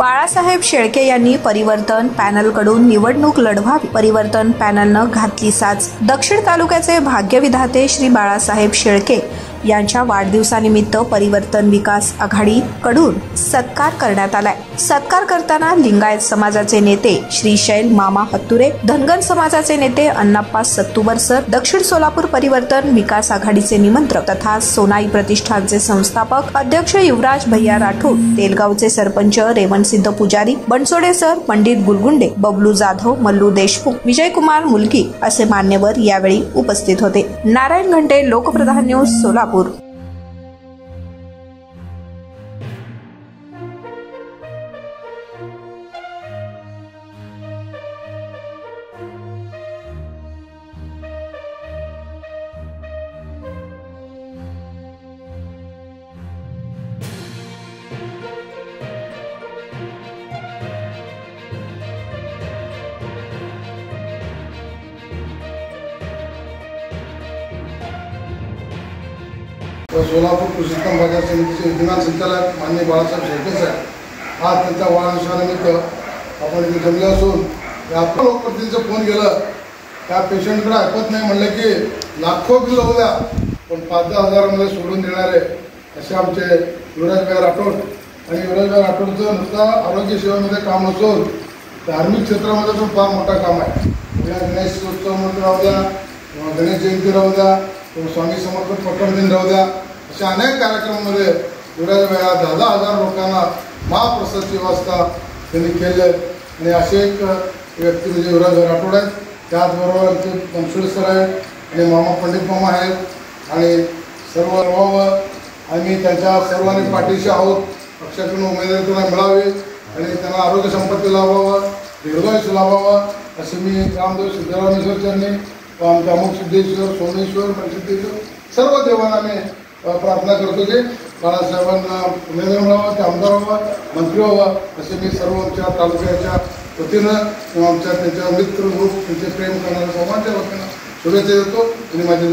बाळासाहेब शेळके यांनी परिवर्तन पॅनलकडून निवडणूक लढवावी। परिवर्तन पॅनलनं घातली साज। दक्षिण तालुक्याचे भाग्यविधाते श्री बाळासाहेब शेळके यांच्या वाढदिवसानिमित्त परिवर्तन विकास आघाडीकडून सत्कार करण्यात आलाय। सत्कार करताना लिंगायत समाजाचे नेते श्री शैल मामा हत्तुरे, धनगर समाजाचे नेते अण्णाप्पा सत्तुबरसर, दक्षिण सोलापूर परिवर्तन विकास आघाडीचे निमंत्रक तथा सोनाई प्रतिष्ठानचे संस्थापक अध्यक्ष युवराज भैया राठोड, तेलगावचे सरपंच रेवणसिद्ध पुजारी, बनसोडे सर, पंडित गुलगुंडे, बबलू जाधव, मल्लू देशमुख, विजयकुमार मुलगी असे मान्यवर यावेळी उपस्थित होते। नारायण घंटे, लोकप्रधान न्यूज, सोलापूर। सोलापूर कृषी उत्पन्न बाजार समितीचे विद्यमान संचालक माननीय बाळासाहेब शेळके साहेब आज त्यांच्या वाढदिवसानिमित्त आपण इथे जमले असून आपण लोकप्रतिनिधीचा फोन केलं त्या पेशंटकडे ऐकत नाही म्हणलं की लाखो बिल होऊ द्या पण 5-10 हजारामध्ये सोडून देणारे असे आमचे युवराज भाई राठोड। आणि युवराज भाई राठोडचं नुसतं आरोग्य सेवेमध्ये काम नसून धार्मिक क्षेत्रामध्ये पण फार मोठं काम आहे। गणेश उत्सवामध्ये राहू द्या, गणेश जयंती राहू द्या, स्वामी समर्थ पकड दिन राहू द्या, अशा अनेक कार्यक्रमांमध्ये युवराज भाई 10,000 लोकांना महाप्रसादची व्यवस्था त्यांनी केली आणि असे एक व्यक्ती म्हणजे युवराज भाई राठोड आहेत। त्याचबरोबर आमचे बनसोडे सर आहेत आणि मामा पंडित मामा आहेत आणि सर्व आम्ही त्यांच्या सर्वांनी पाठीशी आहोत। पक्षाकडून उमेदवारी त्यांना मिळावी आणि त्यांना आरोग्य संपत्ती लाभावं, दीर्घायुष्य लाभावं असे मी रामदेव सिद्धरामेश्वरच्यांनी आमच्या अमुक सिद्धेश्वर, सोमेश्वर, प्रसिद्धेश्वर सर्व देवांना आम्ही प्रार्थना करतो की बाळासाहेबांना उमेदवार मिळावा, ते आमदार व्हावं, मंत्री व्हावं असे मी सर्व आमच्या तालुक्याच्या वतीनं किंवा आमच्या त्यांच्या मित्र ग्रुप त्यांचे प्रेम करणाऱ्या सर्वांच्या वतीनं शुभेच्छा देतो आणि माझे